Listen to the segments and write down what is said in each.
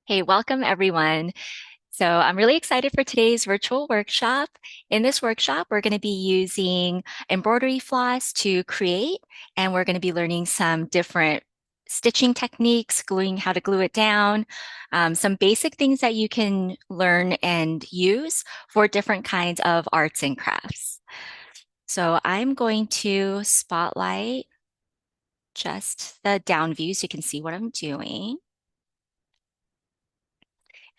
Hey, welcome everyone. So I'm really excited for today's virtual workshop. In this workshop, we're going to be using embroidery floss to create, and we're going to be learning some different stitching techniques, gluing, how to glue it down, some basic things that you can learn and use for different kinds of arts and crafts. So I'm going to spotlight just the down view so you can see what I'm doing.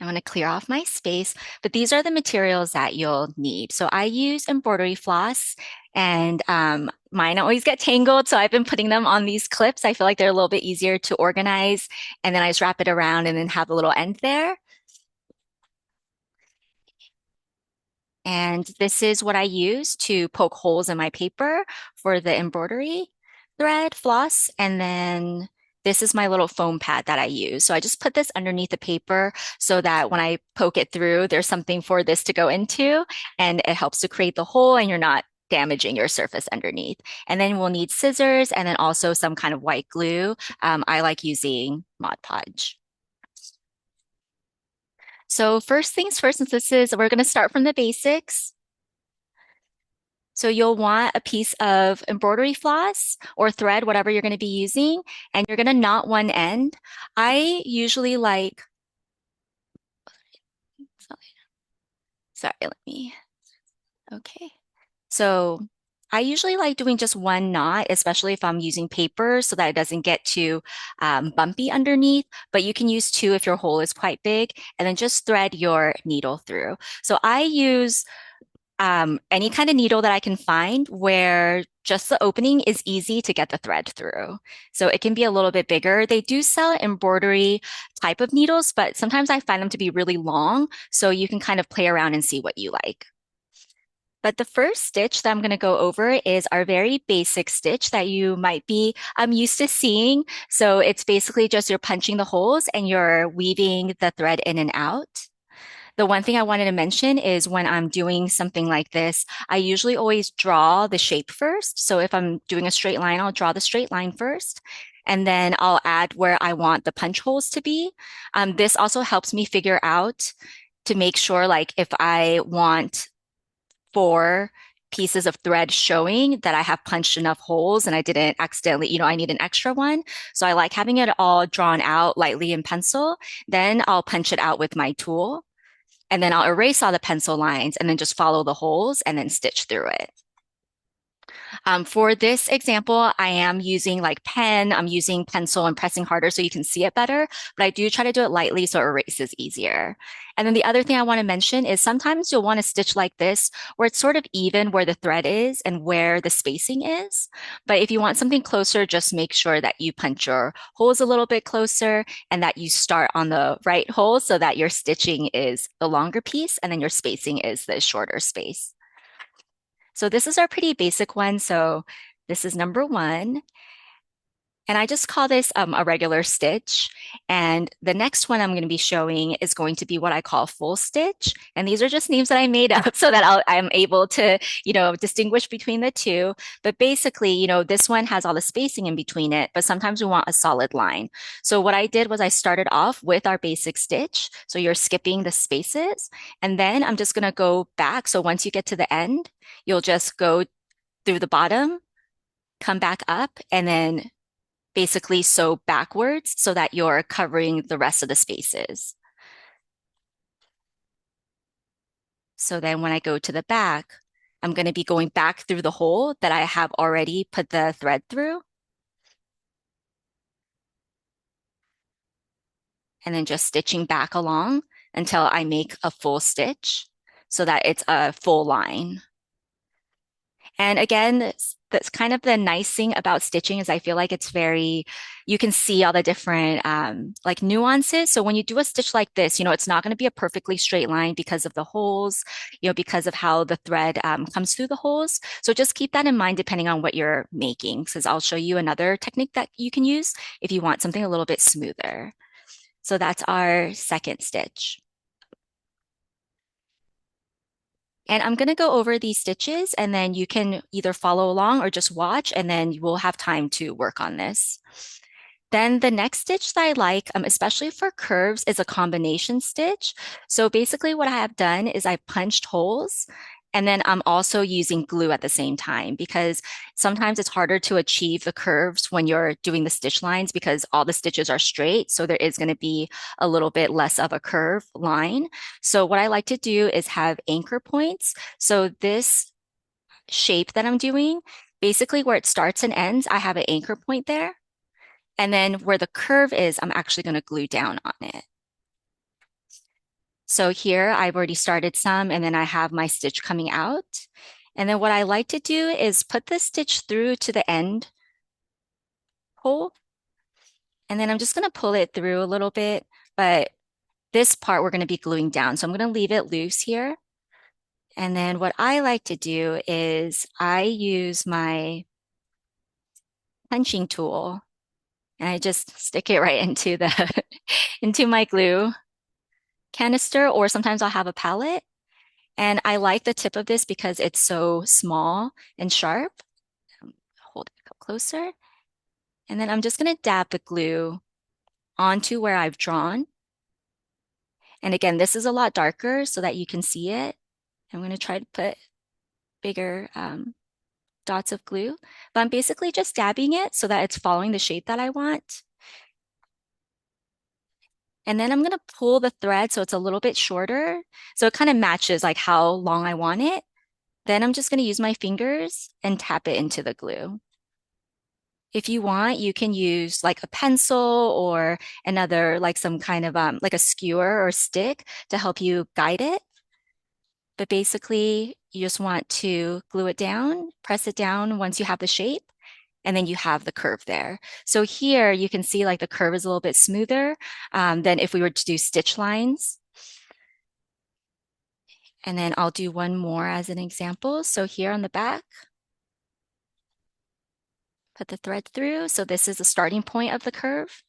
I'm going to clear off my space, but these are the materials that you'll need. So I use embroidery floss and mine always get tangled. So I've been putting them on these clips. I feel like they're a little bit easier to organize. And then I just wrap it around and then have a little end there. And this is what I use to poke holes in my paper for the embroidery thread, floss, and then this is my little foam pad that I use. So I just put this underneath the paper so that when I poke it through, there's something for this to go into, and it helps to create the hole and you're not damaging your surface underneath. And then we'll need scissors and then also some kind of white glue. I like using Mod Podge. So first things first, since we're going to start from the basics. So you'll want a piece of embroidery floss or thread, whatever you're going to be using, and you're going to knot one end. I usually like, sorry, okay. So I usually like doing just one knot, especially if I'm using paper so that it doesn't get too bumpy underneath, but you can use two if your hole is quite big, and then just thread your needle through. So I use any kind of needle that I can find where just the opening is easy to get the thread through. So it can be a little bit bigger. They do sell embroidery type of needles, but sometimes I find them to be really long. So you can kind of play around and see what you like. But the first stitch that I'm going to go over is our very basic stitch that you might be used to seeing. So it's basically just you're punching the holes and you're weaving the thread in and out. The one thing I wanted to mention is when I'm doing something like this, I usually always draw the shape first. So if I'm doing a straight line, I'll draw the straight line first. And then I'll add where I want the punch holes to be. This also helps me figure out to make sure, like, if I want four pieces of thread showing that I have punched enough holes and I didn't accidentally, I need an extra one. So I like having it all drawn out lightly in pencil. Then I'll punch it out with my tool. And then I'll erase all the pencil lines and then just follow the holes and then stitch through it. For this example, I am using like pen, I'm using pencil and pressing harder so you can see it better, but I do try to do it lightly so it erases easier. And then the other thing I want to mention is sometimes you'll want to stitch like this where it's sort of even where the thread is and where the spacing is. But if you want something closer, just make sure that you punch your holes a little bit closer and that you start on the right hole so that your stitching is the longer piece and then your spacing is the shorter space. So this is our pretty basic one. So this is number one. And I just call this a regular stitch. And the next one I'm going to be showing is going to be what I call full stitch. And these are just names that I made up so that I'm able to, distinguish between the two. But basically, this one has all the spacing in between it, but sometimes we want a solid line. So what I did was I started off with our basic stitch. So you're skipping the spaces. And then I'm just going to go back. So once you get to the end, you'll just go through the bottom, come back up, and then basically sew backwards so that you're covering the rest of the spaces. So then when I go to the back, I'm going to be going back through the hole that I have already put the thread through. And then just stitching back along until I make a full stitch so that it's a full line. And again, that's kind of the nice thing about stitching is I feel like it's very, you can see all the different like nuances. So when you do a stitch like this, it's not going to be a perfectly straight line because of the holes, because of how the thread comes through the holes. So just keep that in mind depending on what you're making, because I'll show you another technique that you can use if you want something a little bit smoother. So that's our second stitch. And I'm going to go over these stitches and then you can either follow along or just watch and then you will have time to work on this. Then the next stitch that I like, especially for curves, is a combination stitch. So basically what I have done is I punched holes and then I'm also using glue at the same time because sometimes it's harder to achieve the curves when you're doing the stitch lines because all the stitches are straight. So there is going to be a little bit less of a curve line. So what I like to do is have anchor points. So this shape that I'm doing, basically where it starts and ends, I have an anchor point there. And then where the curve is, I'm actually going to glue down on it. So here I've already started some and then I have my stitch coming out. And then what I like to do is put the stitch through to the end hole. And then I'm just going to pull it through a little bit, but this part we're going to be gluing down. So I'm going to leave it loose here. And then what I like to do is I use my punching tool and I just stick it right into the into my glue canister, or sometimes I'll have a palette. And I like the tip of this because it's so small and sharp. Hold it up closer. And then I'm just going to dab the glue onto where I've drawn. And again, this is a lot darker so that you can see it. I'm going to try to put bigger dots of glue, but I'm basically just dabbing it so that it's following the shape that I want. And then I'm going to pull the thread so it's a little bit shorter. So it kind of matches like how long I want it. Then I'm just going to use my fingers and tap it into the glue. If you want, you can use like a pencil or another, like some kind of like a skewer or stick to help you guide it. But basically, you just want to glue it down, press it down once you have the shape, and then you have the curve there. So here you can see like the curve is a little bit smoother than if we were to do stitch lines. And then I'll do one more as an example. So here on the back, put the thread through. So this is the starting point of the curve.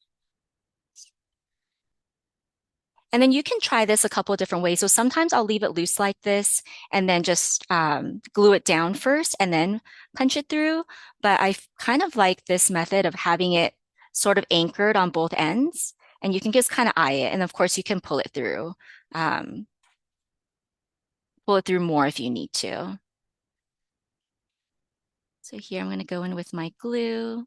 And then you can try this a couple of different ways. So sometimes I'll leave it loose like this and then just glue it down first and then punch it through. But I kind of like this method of having it sort of anchored on both ends. And you can just kind of eye it. And of course, you can um, pull it through more if you need to. So here I'm going to go in with my glue.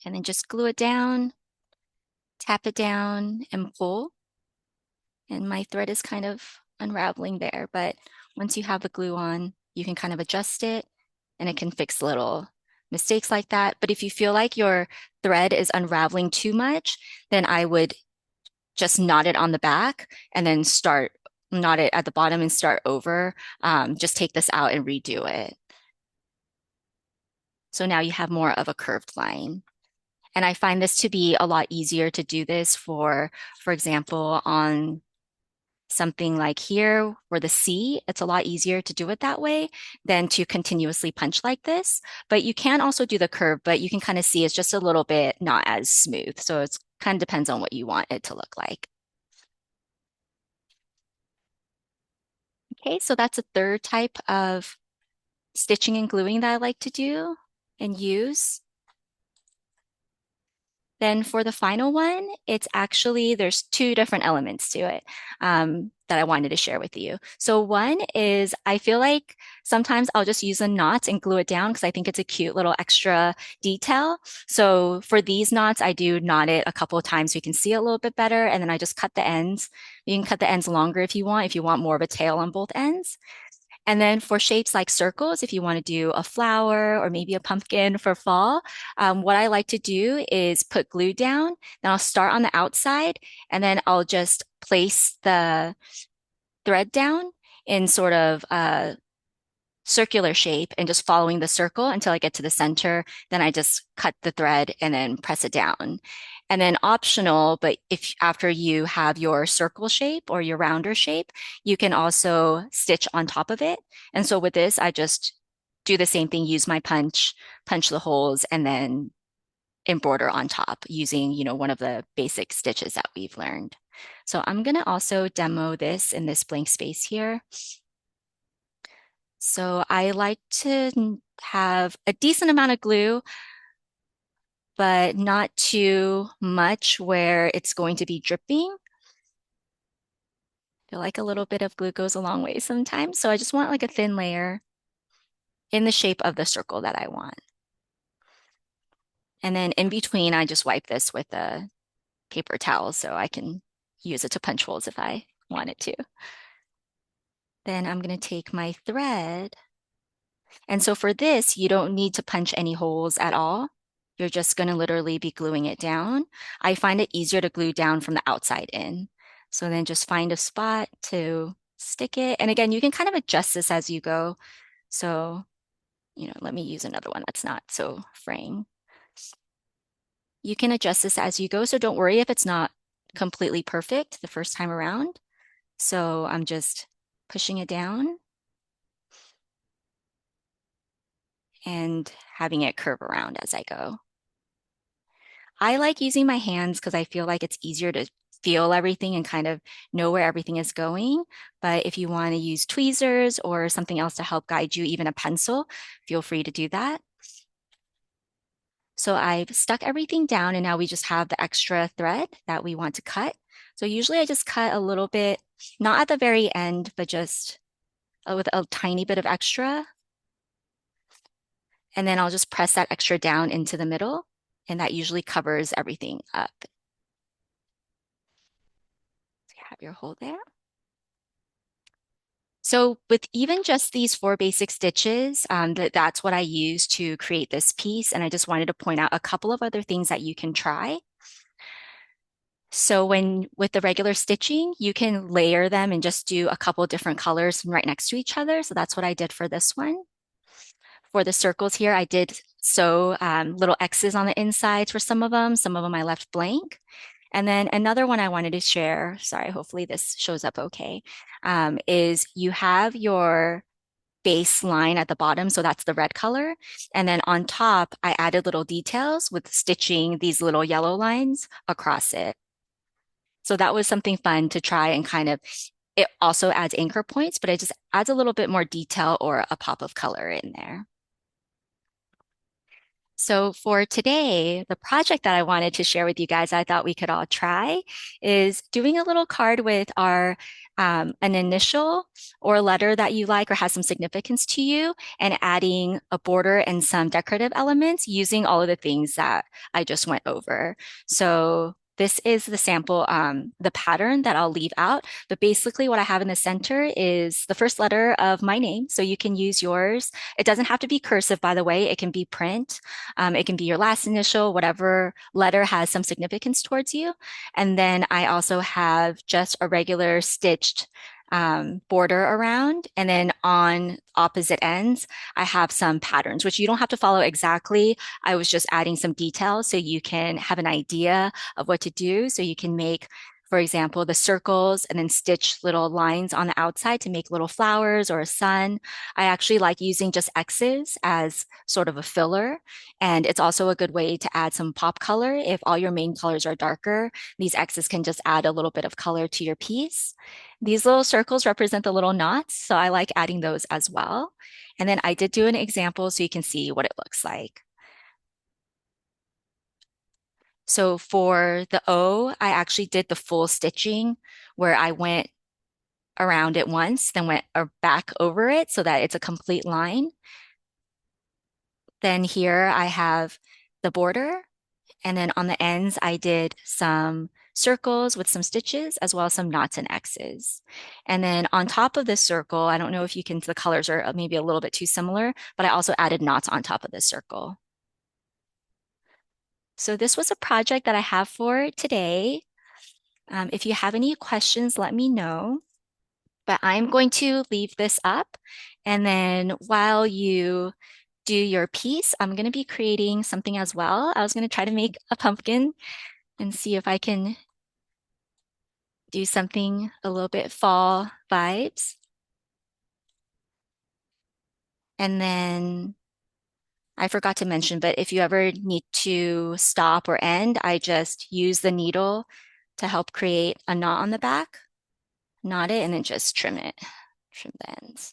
And then just glue it down, tap it down, and pull. And my thread is kind of unraveling there, but once you have the glue on, you can kind of adjust it and it can fix little mistakes like that. But if you feel like your thread is unraveling too much, then I would just knot it on the back and then knot it at the bottom and start over. Just take this out and redo it. So now you have more of a curved line. And I find this to be a lot easier to do this for example, on something like here where the C, it's a lot easier to do it that way than to continuously punch like this. But you can also do the curve, but you can kind of see it's just a little bit not as smooth. So it's kind of depends on what you want it to look like. Okay, so that's a third type of stitching and gluing that I like to do and use. Then for the final one, it's actually, there's two different elements to it that I wanted to share with you. So one is I feel like sometimes I'll just use a knot and glue it down because I think it's a cute little extra detail. So for these knots, I do knot it a couple of times so you can see it a little bit better. And then I just cut the ends. You can cut the ends longer if you want more of a tail on both ends. And then for shapes like circles, if you want to do a flower or maybe a pumpkin for fall, what I like to do is put glue down. Then I'll start on the outside and then I'll just place the thread down in sort of a circular shape and just following the circle until I get to the center. Then I just cut the thread and then press it down. And then optional, but if after you have your circle shape or your rounder shape, you can also stitch on top of it. And so with this, I just do the same thing, use my punch the holes, and then embroider on top using, one of the basic stitches that we've learned. So I'm gonna also demo this in this blank space here. So I like to have a decent amount of glue, but not too much where it's going to be dripping. I feel like a little bit of glue goes a long way sometimes. So I just want like a thin layer in the shape of the circle that I want. And then in between, I just wipe this with a paper towel so I can use it to punch holes if I wanted to. Then I'm going to take my thread. And so for this, you don't need to punch any holes at all. You're just going to literally be gluing it down. I find it easier to glue down from the outside in. So then just find a spot to stick it. And again, you can kind of adjust this as you go. So, let me use another one that's not so fraying. You can adjust this as you go. So don't worry if it's not completely perfect the first time around. So I'm just pushing it down and having it curve around as I go. I like using my hands because I feel like it's easier to feel everything and kind of know where everything is going. But if you want to use tweezers or something else to help guide you, even a pencil, feel free to do that. So I've stuck everything down and now we just have the extra thread that we want to cut. So usually I just cut a little bit, not at the very end, but just with a tiny bit of extra. And then I'll just press that extra down into the middle, and that usually covers everything up. So you have your hole there. So with even just these 4 basic stitches, that's what I use to create this piece. And I just wanted to point out a couple of other things that you can try. So with the regular stitching, you can layer them and just do a couple different colors right next to each other. So that's what I did for this one. For the circles here, I did sew little X's on the insides for some of them. Some of them I left blank. And then another one I wanted to share, sorry, hopefully this shows up okay, is you have your base line at the bottom, so that's the red color. And then on top, I added little details with stitching these little yellow lines across it. So that was something fun to try and kind of, it also adds anchor points, but it just adds a little bit more detail or a pop of color in there. So for today, the project that I wanted to share with you guys, I thought we could all try is doing a little card with an initial or a letter that you like or has some significance to you, and adding a border and some decorative elements using all of the things that I just went over. So this is the sample, the pattern that I'll leave out. But basically, what I have in the center is the first letter of my name. So you can use yours. It doesn't have to be cursive, by the way. It can be print. It can be your last initial, whatever letter has some significance towards you. And then I also have just a regular stitched border around. And then on opposite ends, I have some patterns, which you don't have to follow exactly. I was just adding some details so you can have an idea of what to do. So you can make, for example, the circles and then stitch little lines on the outside to make little flowers or a sun. I actually like using just X's as sort of a filler. And it's also a good way to add some pop color. If all your main colors are darker, these X's can just add a little bit of color to your piece. These little circles represent the little knots, so I like adding those as well. And then I did do an example so you can see what it looks like. So for the O, I actually did the full stitching where I went around it once, then went back over it so that it's a complete line. Then here I have the border, and then on the ends, I did some circles with some stitches as well as some knots and X's. And then on top of this circle, I don't know if you can, the colors are maybe a little bit too similar, but I also added knots on top of this circle. So this was a project that I have for today. If you have any questions, let me know. But I'm going to leave this up. And then while you do your piece, I'm going to be creating something as well. I was going to try to make a pumpkin and see if I can do something a little bit fall vibes. And then I forgot to mention, but if you ever need to stop or end, I just use the needle to help create a knot on the back. Knot it and then just trim it, trim the ends.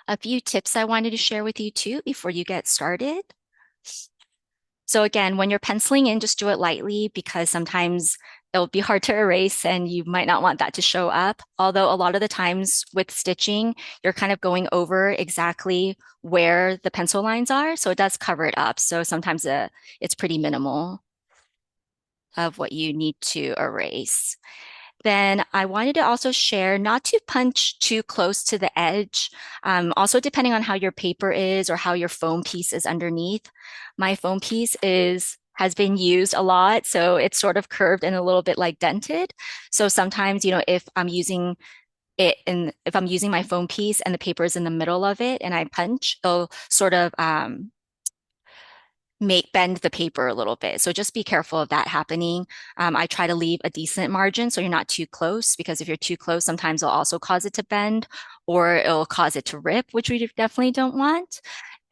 A few tips I wanted to share with you too before you get started. So again, when you're penciling in, just do it lightly because sometimes it'll be hard to erase and you might not want that to show up. Although a lot of the times with stitching, you're kind of going over exactly where the pencil lines are. So it does cover it up. So sometimes it's pretty minimal of what you need to erase. Then I wanted to also share not to punch too close to the edge. Also, depending on how your paper is or how your foam piece is underneath. My foam piece has been used a lot, so it's sort of curved and a little bit like dented. So sometimes, if I'm using my foam piece and the paper is in the middle of it and I punch, it'll sort of make bend the paper a little bit. So just be careful of that happening. I try to leave a decent margin so you're not too close because if you're too close, sometimes it'll also cause it to bend or it'll cause it to rip, which we definitely don't want.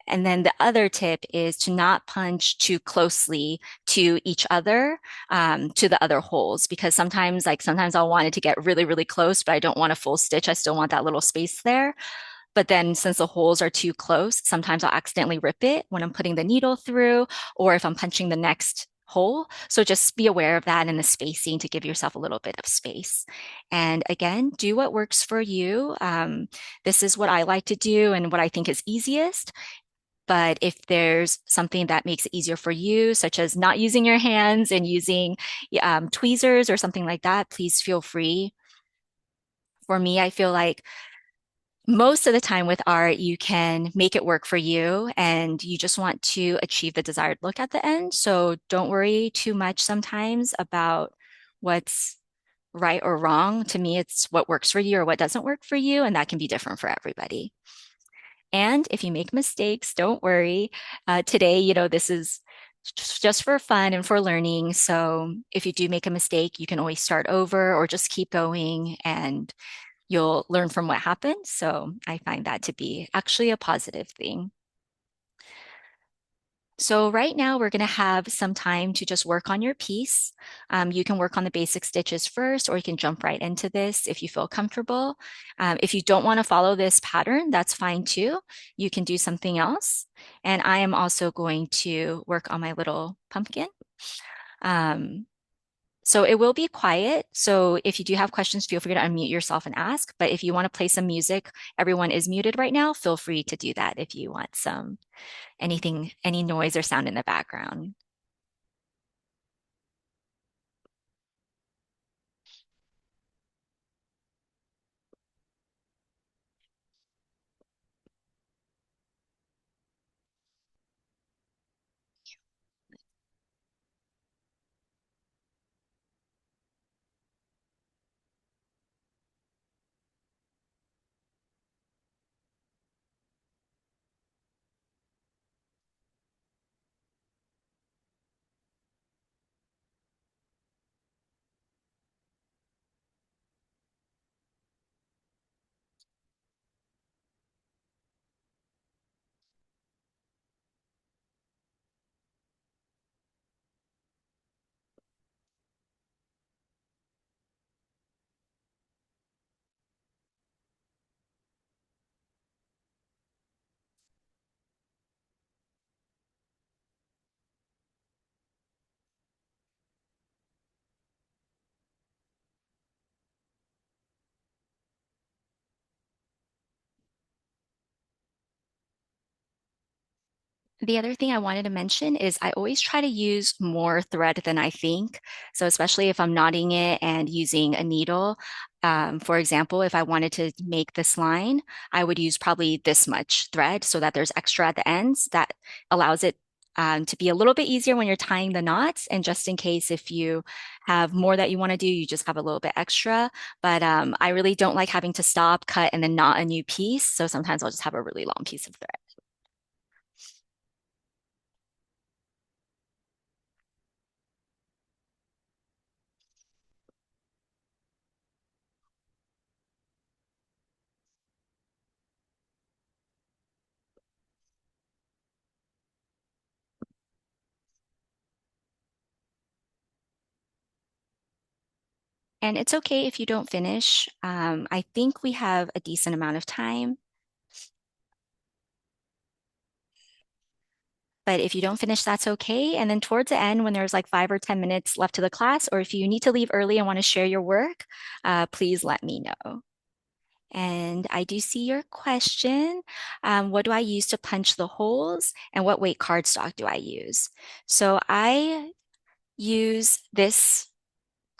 And then the other tip is to not punch too closely to each other, to the other holes, because sometimes I'll want it to get really, really close, but I don't want a full stitch. I still want that little space there. But then since the holes are too close, sometimes I'll accidentally rip it when I'm putting the needle through or if I'm punching the next hole. So just be aware of that and the spacing to give yourself a little bit of space. And again, do what works for you. This is what I like to do and what I think is easiest. But if there's something that makes it easier for you, such as not using your hands and using tweezers or something like that, please feel free. For me, I feel like most of the time with art, you can make it work for you and you just want to achieve the desired look at the end. So don't worry too much sometimes about what's right or wrong. To me, it's what works for you or what doesn't work for you, and that can be different for everybody. And if you make mistakes, don't worry. Today, this is just for fun and for learning. So if you do make a mistake, you can always start over or just keep going and you'll learn from what happened. So I find that to be actually a positive thing. So right now we're going to have some time to just work on your piece. You can work on the basic stitches first, or you can jump right into this if you feel comfortable. If you don't want to follow this pattern, that's fine too. You can do something else. And I am also going to work on my little pumpkin. Um, so it will be quiet. So if you do have questions, feel free to unmute yourself and ask. But if you want to play some music, everyone is muted right now. Feel free to do that if you want any noise or sound in the background. The other thing I wanted to mention is I always try to use more thread than I think. So especially if I'm knotting it and using a needle. For example, if I wanted to make this line, I would use probably this much thread so that there's extra at the ends. That allows it to be a little bit easier when you're tying the knots. And just in case if you have more that you want to do, you just have a little bit extra. But I really don't like having to stop, cut, and then knot a new piece. So sometimes I'll just have a really long piece of thread. And it's okay if you don't finish. I think we have a decent amount of time, but if you don't finish, that's okay. And then towards the end, when there's like 5 or 10 minutes left to the class, or if you need to leave early and want to share your work, please let me know. And I do see your question. What do I use to punch the holes? And what weight cardstock do I use? So I use this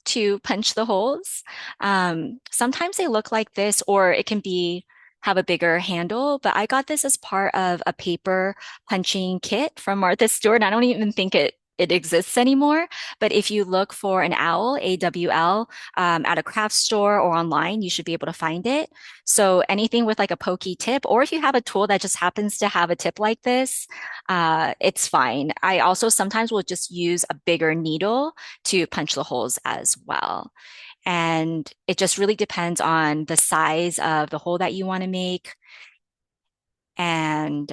to punch the holes. Sometimes they look like this, or it can be have a bigger handle, but I got this as part of a paper punching kit from Martha Stewart. I don't even think it exists anymore. But if you look for an owl, AWL, at a craft store or online, you should be able to find it. So anything with like a pokey tip, or if you have a tool that just happens to have a tip like this, it's fine. I also sometimes will just use a bigger needle to punch the holes as well. And it just really depends on the size of the hole that you want to make and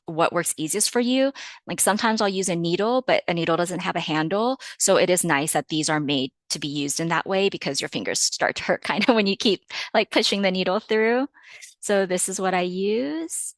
what works easiest for you. Like sometimes I'll use a needle, but a needle doesn't have a handle. So it is nice that these are made to be used in that way because your fingers start to hurt kind of when you keep like pushing the needle through. So this is what I use.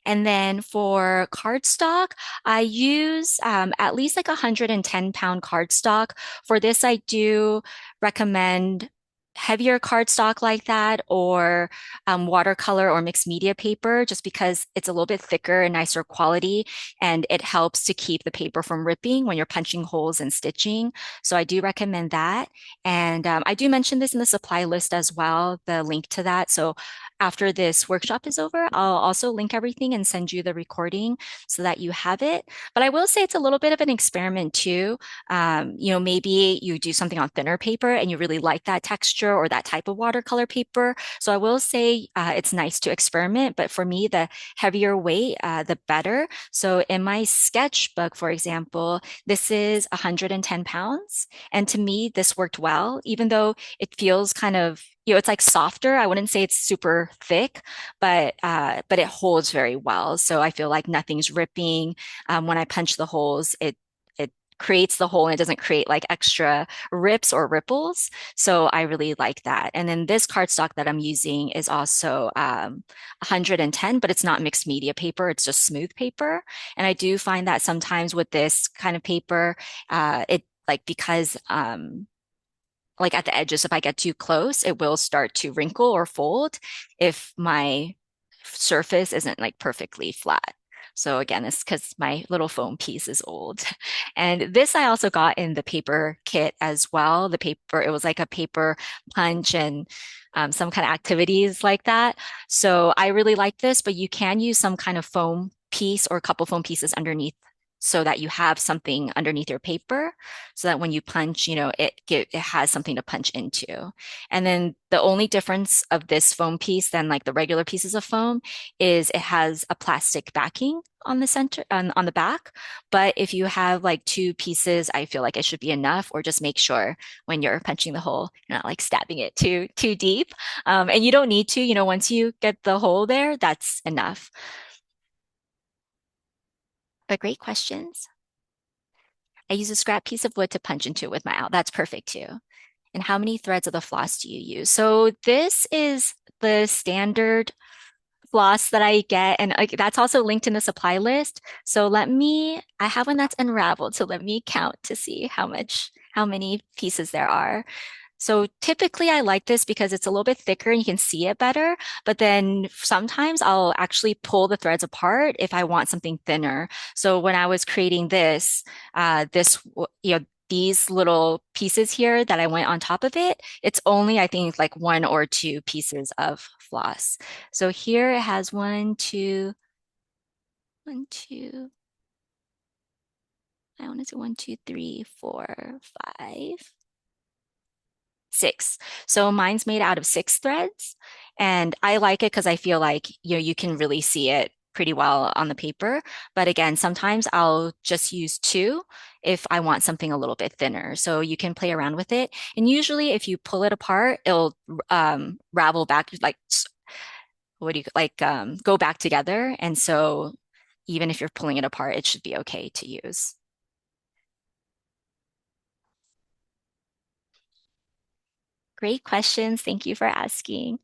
And then for cardstock, I use at least like 110 pound cardstock. For this, I do recommend heavier cardstock like that or watercolor or mixed media paper just because it's a little bit thicker and nicer quality and it helps to keep the paper from ripping when you're punching holes and stitching. So I do recommend that. And I do mention this in the supply list as well, the link to that. So after this workshop is over, I'll also link everything and send you the recording so that you have it. But I will say it's a little bit of an experiment too. Maybe you do something on thinner paper and you really like that texture or that type of watercolor paper. So I will say it's nice to experiment, but for me, the heavier weight, the better. So in my sketchbook, for example, this is 110 pounds. And to me, this worked well, even though it feels kind of it's like softer. I wouldn't say it's super thick, but it holds very well. So I feel like nothing's ripping. When I punch the holes, it creates the hole and it doesn't create like extra rips or ripples. So I really like that. And then this cardstock that I'm using is also 110, but it's not mixed media paper. It's just smooth paper. And I do find that sometimes with this kind of paper, it like because like at the edges, if I get too close, it will start to wrinkle or fold if my surface isn't like perfectly flat. So again, it's because my little foam piece is old. And this I also got in the paper kit as well. The paper, it was like a paper punch and some kind of activities like that. So I really like this, but you can use some kind of foam piece or a couple foam pieces underneath so that you have something underneath your paper so that when you punch, it has something to punch into. And then the only difference of this foam piece than like the regular pieces of foam is it has a plastic backing on the center on the back. But if you have like two pieces, I feel like it should be enough, or just make sure when you're punching the hole, you're not like stabbing it too deep. And you don't need to, once you get the hole there, that's enough. But great questions. I use a scrap piece of wood to punch into it with my owl. That's perfect too. And how many threads of the floss do you use? So this is the standard floss that I get, and that's also linked in the supply list. So I have one that's unraveled. So let me count to see how many pieces there are. So typically I like this because it's a little bit thicker and you can see it better. But then sometimes I'll actually pull the threads apart if I want something thinner. So when I was creating these little pieces here that I went on top of it, it's only, I think, like one or two pieces of floss. So here it has one, two, I want to say 1, 2, 3, 4, 5, 6. So mine's made out of 6 threads. And I like it because I feel like, you can really see it pretty well on the paper. But again, sometimes I'll just use two if I want something a little bit thinner. So you can play around with it. And usually if you pull it apart, it'll ravel back, like, what do you like, go back together. And so even if you're pulling it apart, it should be okay to use. Great questions. Thank you for asking.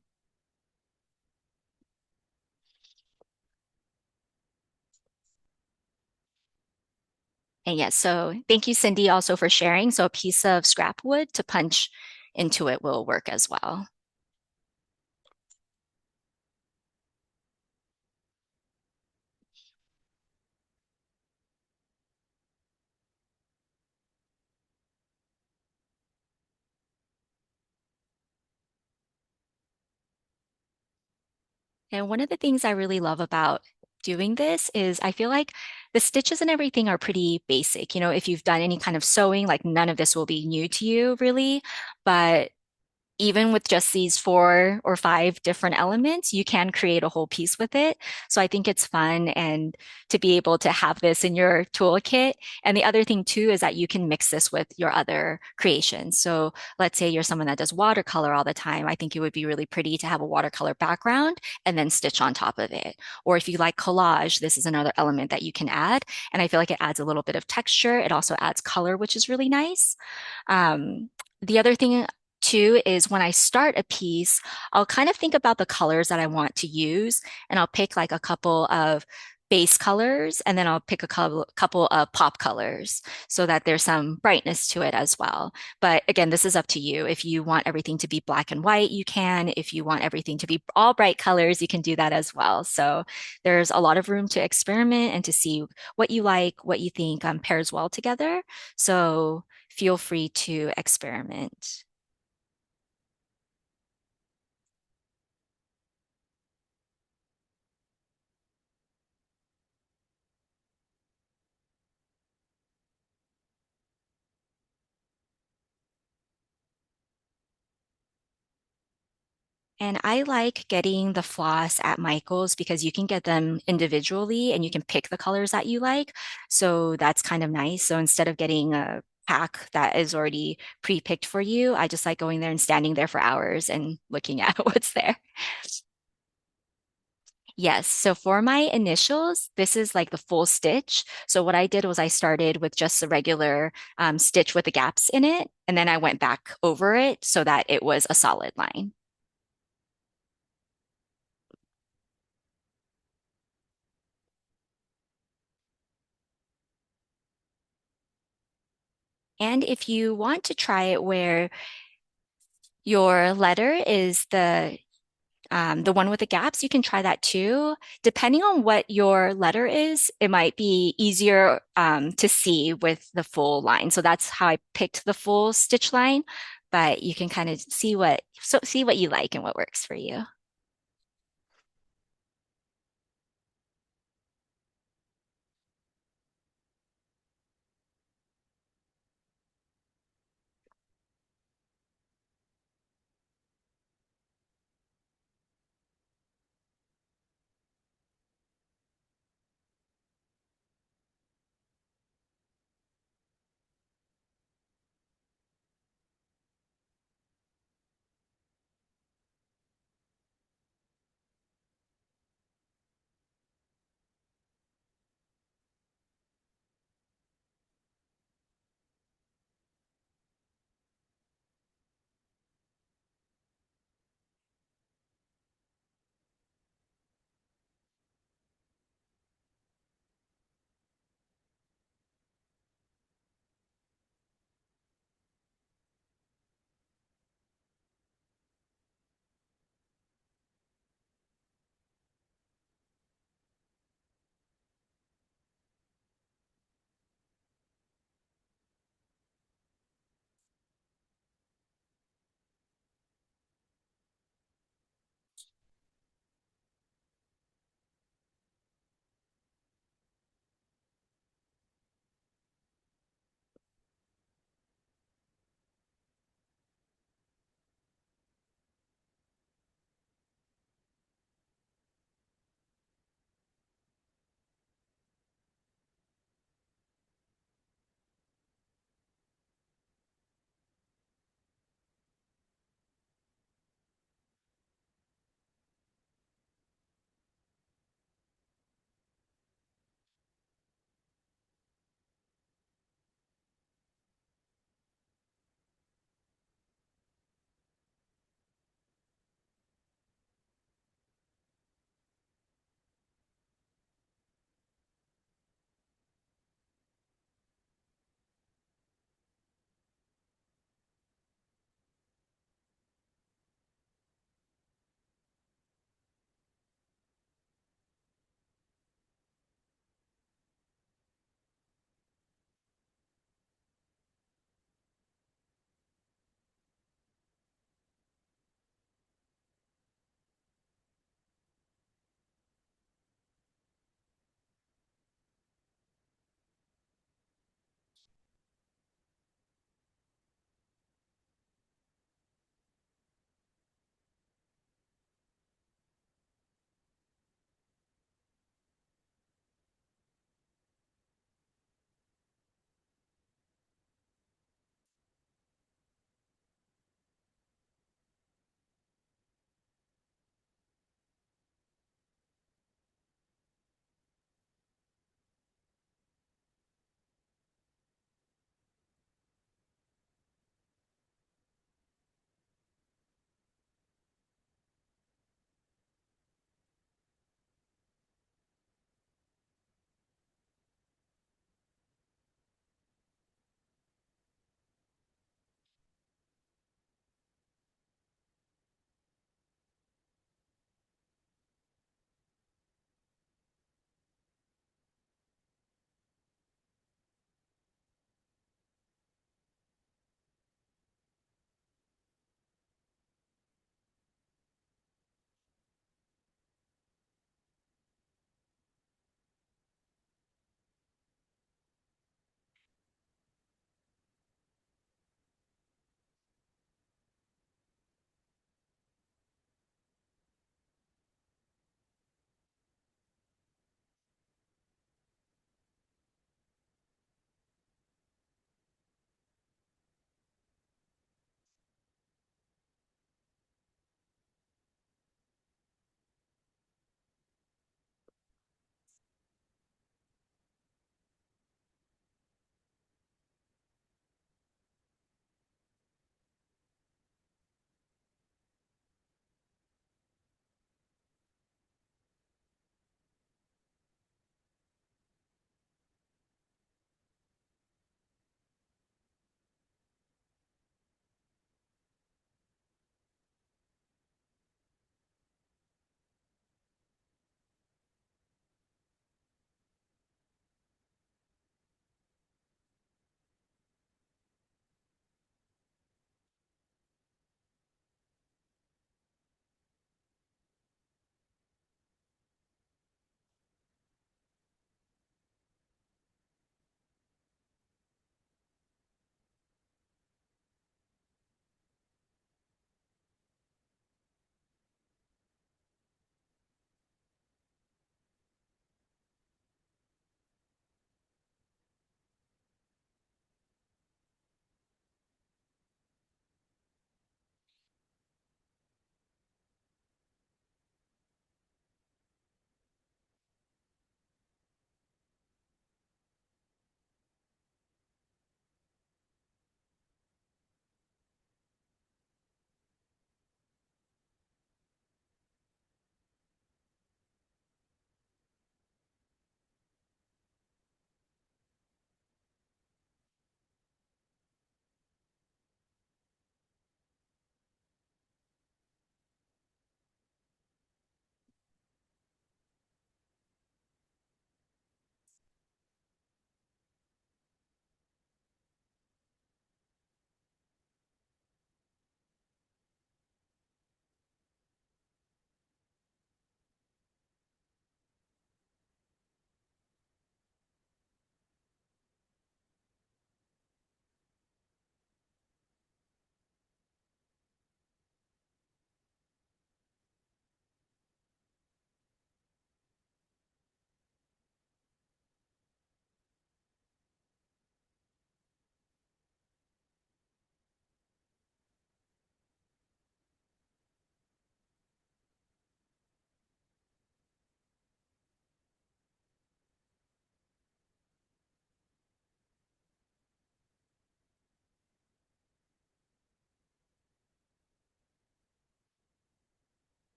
And yes, so thank you, Cindy, also for sharing. So a piece of scrap wood to punch into it will work as well. And one of the things I really love about doing this is I feel like the stitches and everything are pretty basic. You know, if you've done any kind of sewing, like none of this will be new to you really. But even with just these 4 or 5 different elements, you can create a whole piece with it. So I think it's fun and to be able to have this in your toolkit. And the other thing too is that you can mix this with your other creations. So let's say you're someone that does watercolor all the time. I think it would be really pretty to have a watercolor background and then stitch on top of it. Or if you like collage, this is another element that you can add. And I feel like it adds a little bit of texture. It also adds color, which is really nice. The other thing too is when I start a piece, I'll kind of think about the colors that I want to use, and I'll pick like a couple of base colors, and then I'll pick a couple of pop colors so that there's some brightness to it as well. But again, this is up to you. If you want everything to be black and white, you can. If you want everything to be all bright colors, you can do that as well. So there's a lot of room to experiment and to see what you like, what you think pairs well together. So feel free to experiment. And I like getting the floss at Michael's because you can get them individually and you can pick the colors that you like. So that's kind of nice. So instead of getting a pack that is already pre-picked for you, I just like going there and standing there for hours and looking at what's there. Yes. So for my initials, this is like the full stitch. So what I did was I started with just the regular stitch with the gaps in it, and then I went back over it so that it was a solid line. And if you want to try it where your letter is the one with the gaps, you can try that too. Depending on what your letter is, it might be easier to see with the full line. So that's how I picked the full stitch line. But you can kind of see what you like and what works for you.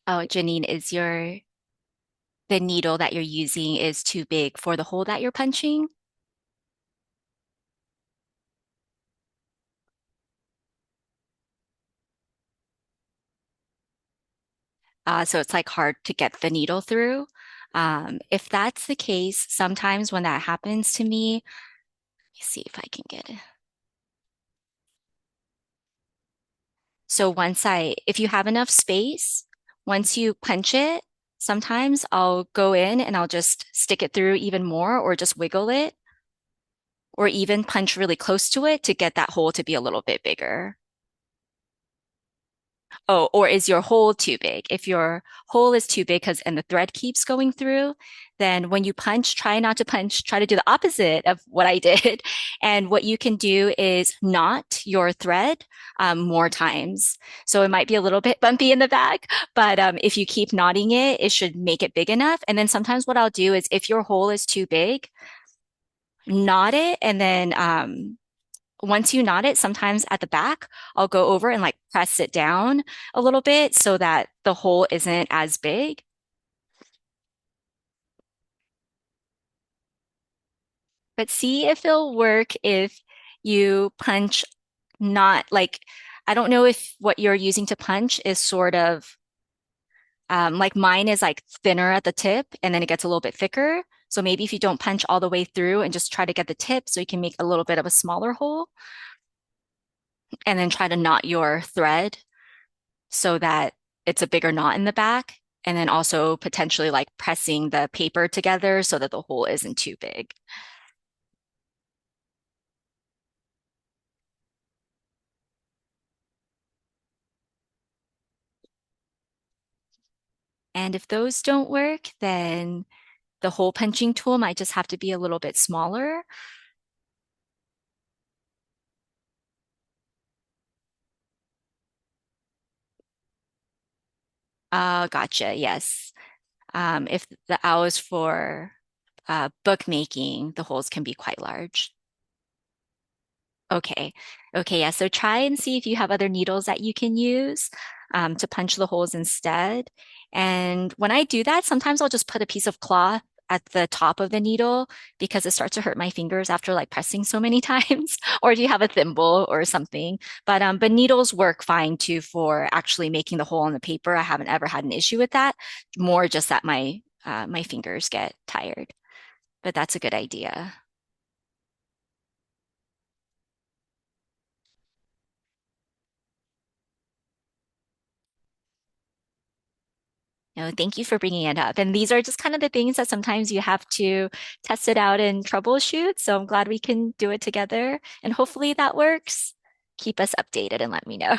Oh, Janine, is the needle that you're using is too big for the hole that you're punching? So it's like hard to get the needle through. If that's the case, sometimes when that happens to me, let me see if I can get it. So if you have enough space, once you punch it, sometimes I'll go in and I'll just stick it through even more or just wiggle it or even punch really close to it to get that hole to be a little bit bigger. Oh, or is your hole too big? If your hole is too big because and the thread keeps going through, then when you punch, try not to punch, try to do the opposite of what I did. And what you can do is knot your thread more times. So it might be a little bit bumpy in the back, but if you keep knotting it, it should make it big enough. And then sometimes what I'll do is if your hole is too big, knot it and then once you knot it, sometimes at the back, I'll go over and like press it down a little bit so that the hole isn't as big. But see if it'll work if you punch not like, I don't know if what you're using to punch is sort of like mine is like thinner at the tip and then it gets a little bit thicker. So maybe if you don't punch all the way through and just try to get the tip so you can make a little bit of a smaller hole and then try to knot your thread so that it's a bigger knot in the back. And then also potentially like pressing the paper together so that the hole isn't too big. And if those don't work, then the hole punching tool might just have to be a little bit smaller. Gotcha. Yes. If the owl is for bookmaking, the holes can be quite large. Okay. Okay. Yeah. So try and see if you have other needles that you can use to punch the holes instead. And when I do that, sometimes I'll just put a piece of cloth at the top of the needle because it starts to hurt my fingers after like pressing so many times. Or do you have a thimble or something? But needles work fine too for actually making the hole on the paper. I haven't ever had an issue with that. More just that my fingers get tired. But that's a good idea. No, thank you for bringing it up. And these are just kind of the things that sometimes you have to test it out and troubleshoot. So I'm glad we can do it together. And hopefully that works. Keep us updated and let me know.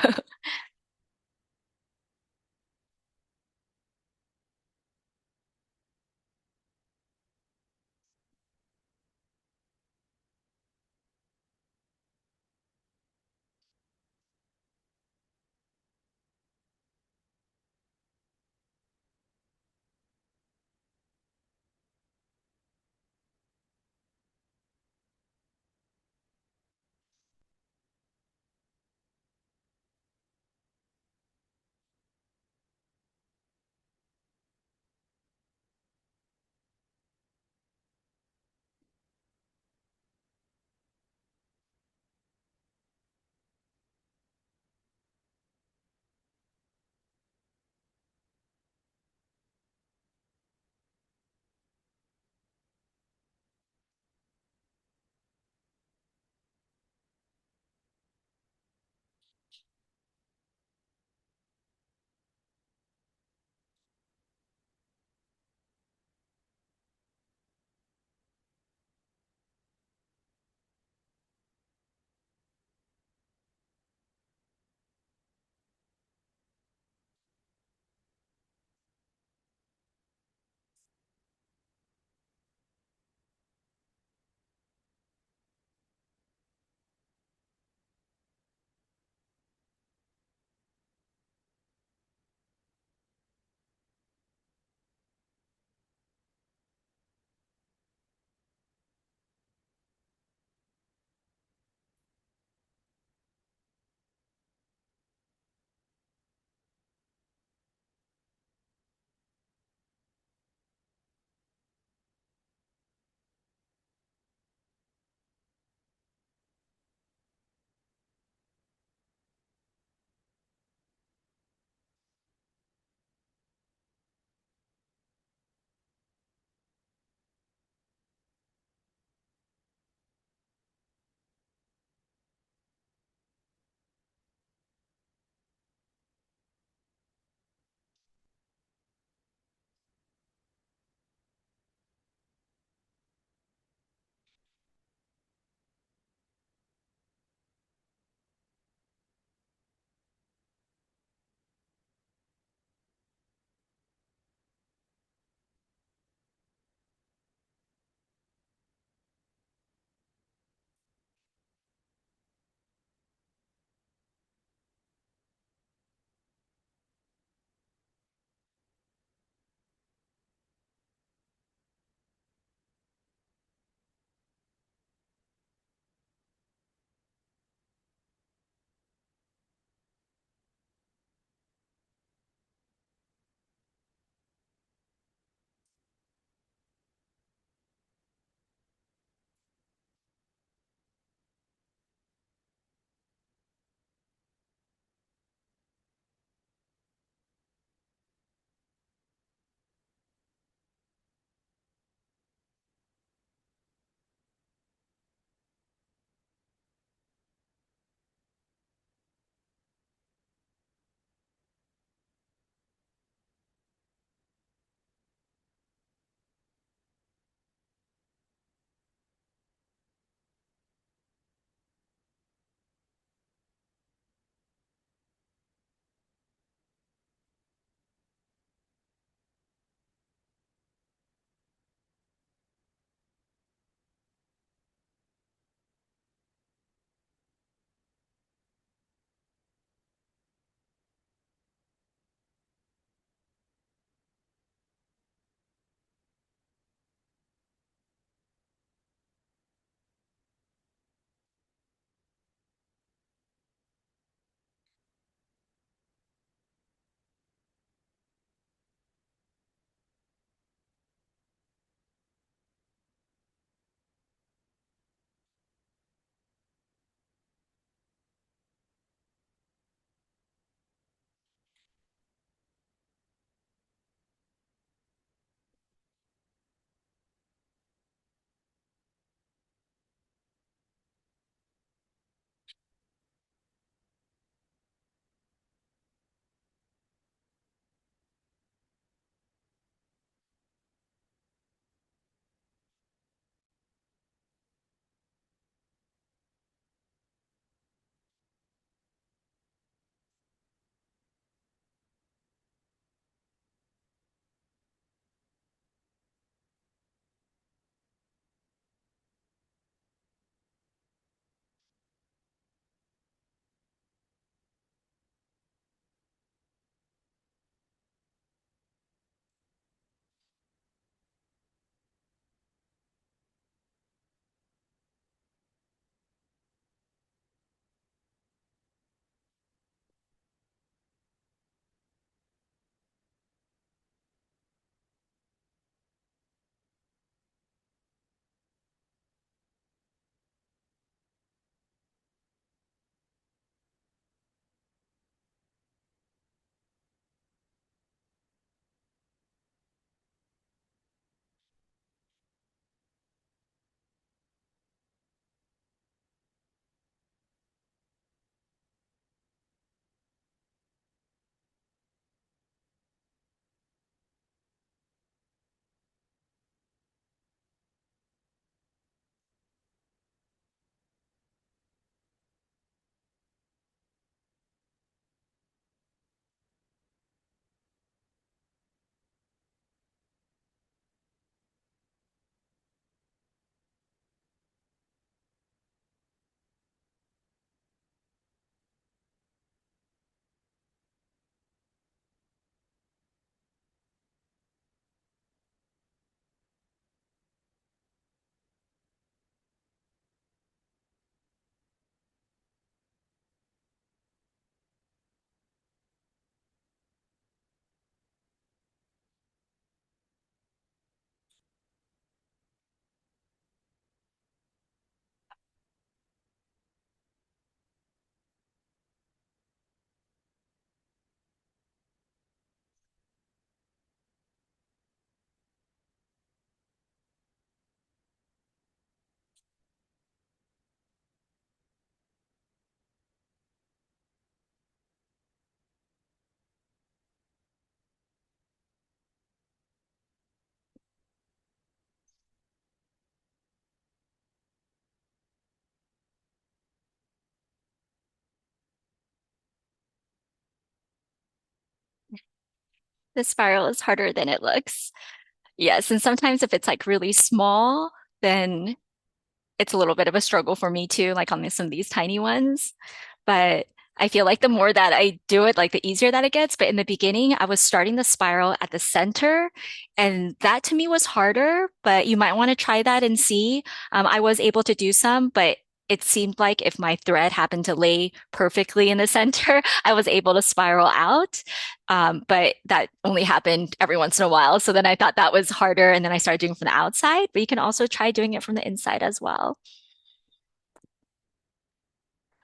The spiral is harder than it looks. Yes, and sometimes if it's like really small, then it's a little bit of a struggle for me too, like on some of these tiny ones. But I feel like the more that I do it, like the easier that it gets. But in the beginning, I was starting the spiral at the center, and that to me was harder. But you might want to try that and see. I was able to do some, but it seemed like if my thread happened to lay perfectly in the center, I was able to spiral out. But that only happened every once in a while. So then I thought that was harder, and then I started doing it from the outside. But you can also try doing it from the inside as well.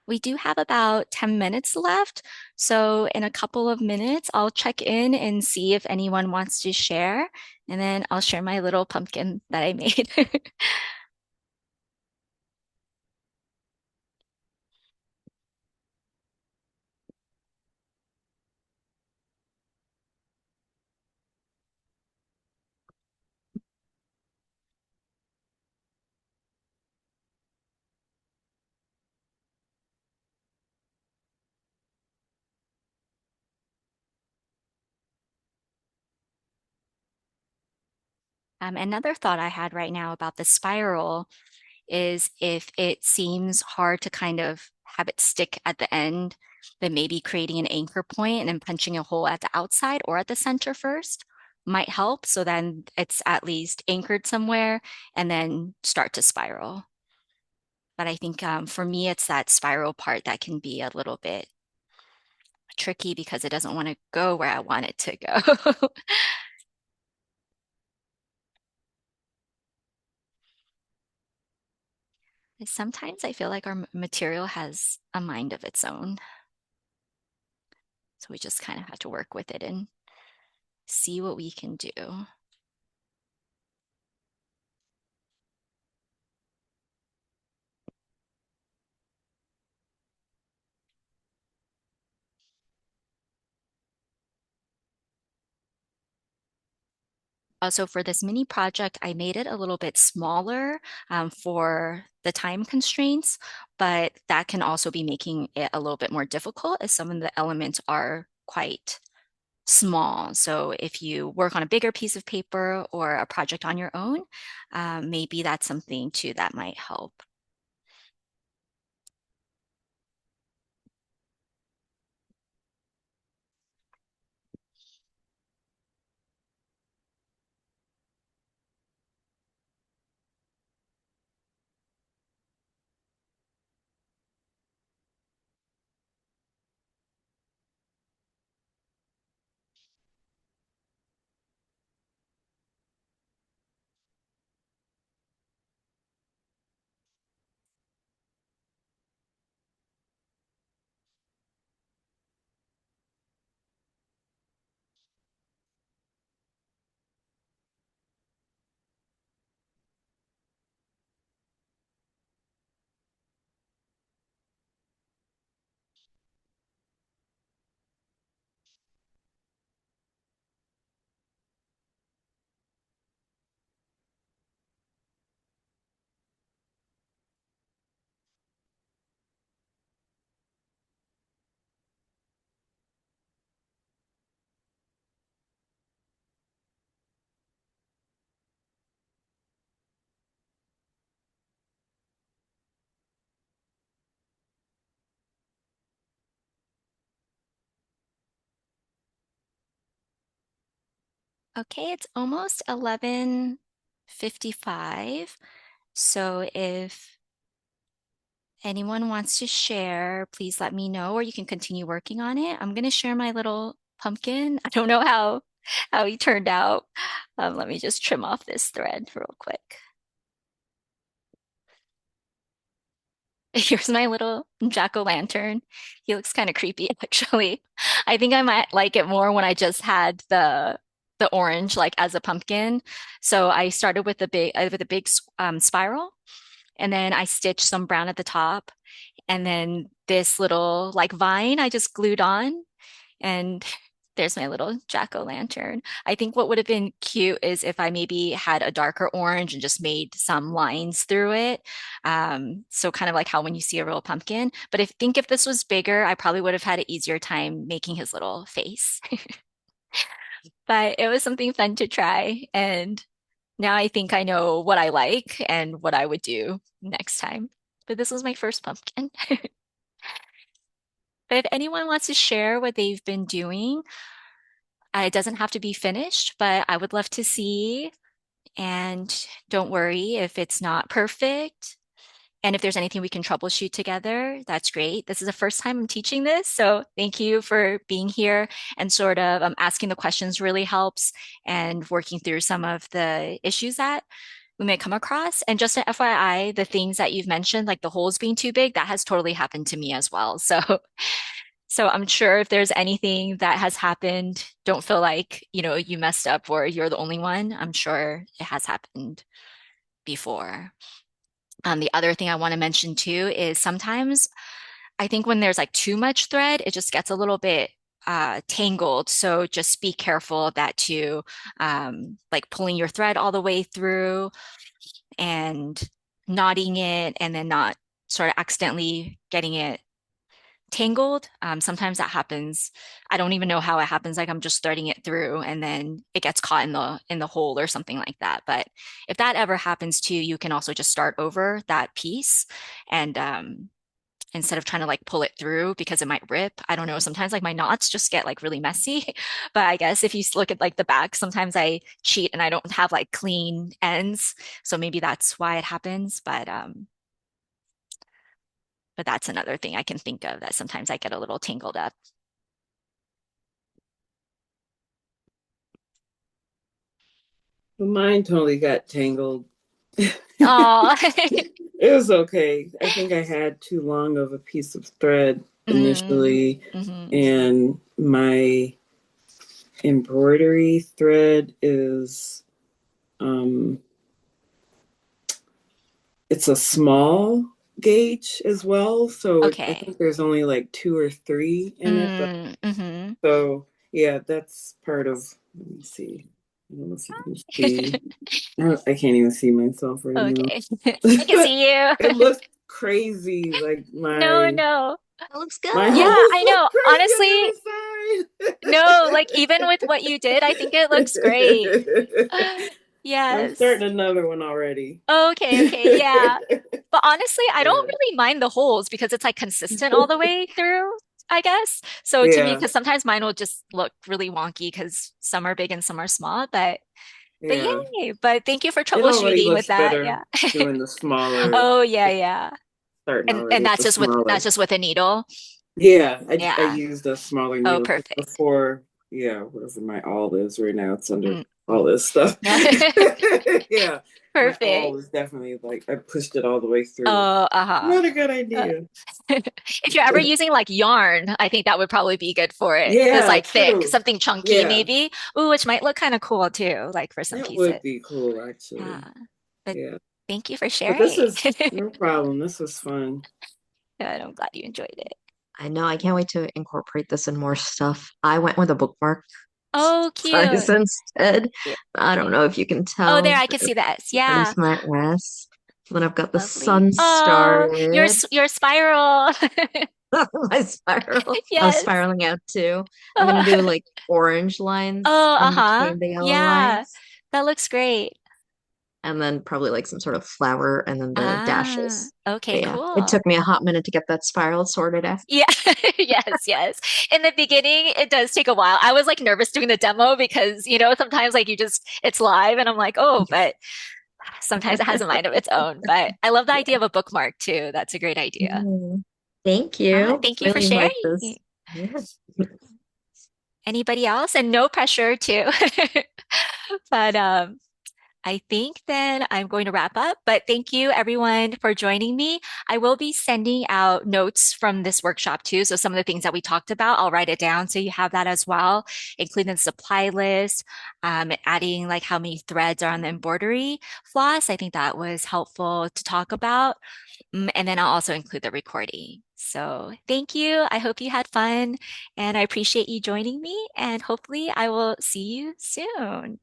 We do have about 10 minutes left. So, in a couple of minutes, I'll check in and see if anyone wants to share. And then I'll share my little pumpkin that I made. Another thought I had right now about the spiral is if it seems hard to kind of have it stick at the end, then maybe creating an anchor point and then punching a hole at the outside or at the center first might help. So then it's at least anchored somewhere and then start to spiral. But I think for me, it's that spiral part that can be a little bit tricky because it doesn't want to go where I want it to go. Sometimes I feel like our material has a mind of its own. So we just kind of have to work with it and see what we can do. Also, for this mini project, I made it a little bit smaller for the time constraints, but that can also be making it a little bit more difficult as some of the elements are quite small. So if you work on a bigger piece of paper or a project on your own, maybe that's something too that might help. Okay, it's almost 11:55. So if anyone wants to share, please let me know, or you can continue working on it. I'm going to share my little pumpkin. I don't know how he turned out. Let me just trim off this thread real quick. Here's my little jack-o'-lantern. He looks kind of creepy, actually. I think I might like it more when I just had the orange like as a pumpkin. So I started with the big spiral, and then I stitched some brown at the top, and then this little like vine I just glued on, and there's my little jack-o'-lantern. I think what would have been cute is if I maybe had a darker orange and just made some lines through it. So kind of like how when you see a real pumpkin. But if this was bigger, I probably would have had an easier time making his little face. But it was something fun to try. And now I think I know what I like and what I would do next time. But this was my first pumpkin. But if anyone wants to share what they've been doing, it doesn't have to be finished, but I would love to see. And don't worry if it's not perfect. And if there's anything we can troubleshoot together, that's great. This is the first time I'm teaching this, so thank you for being here and sort of asking the questions really helps and working through some of the issues that we may come across. And just an FYI, the things that you've mentioned, like the holes being too big, that has totally happened to me as well. So, so I'm sure if there's anything that has happened, don't feel like, you messed up or you're the only one. I'm sure it has happened before. The other thing I want to mention too is sometimes I think when there's like too much thread, it just gets a little bit tangled. So just be careful of that too. Like pulling your thread all the way through and knotting it and then not sort of accidentally getting it tangled. Sometimes that happens. I don't even know how it happens. Like I'm just threading it through and then it gets caught in the hole or something like that. But if that ever happens to you, you can also just start over that piece and instead of trying to like pull it through because it might rip. I don't know. Sometimes like my knots just get like really messy. But I guess if you look at like the back, sometimes I cheat and I don't have like clean ends. So maybe that's why it happens. But that's another thing I can think of that sometimes I get a little tangled up. Well, mine totally got tangled. Oh, It was okay. I think I had too long of a piece of thread mm, initially, hmm. and my embroidery thread is um it's a small gauge as well, so I Okay. think there's only like two or three in it. But Mm-hmm. so yeah, that's part of. Let me see. I don't know if you can see. I can't even see myself right now. Okay. I can see you. It looks crazy. Like No, my no. That looks my Yeah, good. holes I look know. crazy on Honestly, the no, like other even with what you did, I think it looks great. side. I'm Yes. starting another one already. Okay, okay, yeah. But honestly, I don't Yeah. really mind the holes because it's like consistent all the way through, I guess. So to me, Yeah. because sometimes mine will just look really wonky because some are big and some are small, but Yeah. yay. But thank you for It already troubleshooting with looks that. better Yeah. doing the smaller, Oh yeah, yeah. starting And already with that's the just with smaller. a needle. Yeah, I Yeah. used a smaller Oh, needle because perfect. before, yeah, whatever my awl is right now, it's under Mm. all this stuff. Yeah, my awl Perfect. is definitely like I pushed it all the way through. Oh, uh-huh. Not a good Uh, idea. if you're ever using like yarn, I think that would probably be good for it. That's Yeah, like thick, true. something chunky Yeah, maybe. Ooh, which might look kind of cool too, like for some that pieces. would be cool Yeah. actually. But Yeah, thank you for but this sharing. is no problem. This was fun. Good. I'm glad you enjoyed it. I know. I can't wait to incorporate this in more stuff. I went with a bookmark Oh, size cute. instead. Yeah. I don't know if you can Oh, tell, there, I but can see that. there's Yeah. my S. Then I've got the Lovely. sun Oh, started. your spiral. My spiral. I'm Yes. spiraling out too. I'm gonna do Oh, like orange lines in uh-huh. between the yellow Yeah. lines, That looks great. and then probably like some sort of flower and then the Ah, dashes. okay, But yeah, it cool. took me a hot minute to get that spiral sorted out. Yeah, yes, yes. In the beginning, it does take a while. I was like nervous doing the demo because, sometimes like it's live and I'm like, oh, but sometimes it has a mind of its own. But I love the idea of a bookmark too. That's a great idea. Mm. Thank you. Thank you for Really sharing. like this. Yeah. Anybody else? And no pressure too. But I think then I'm going to wrap up, but thank you everyone for joining me. I will be sending out notes from this workshop too. So some of the things that we talked about, I'll write it down so you have that as well, including the supply list, adding like how many threads are on the embroidery floss. I think that was helpful to talk about. And then I'll also include the recording. So thank you. I hope you had fun and I appreciate you joining me and hopefully I will see you soon.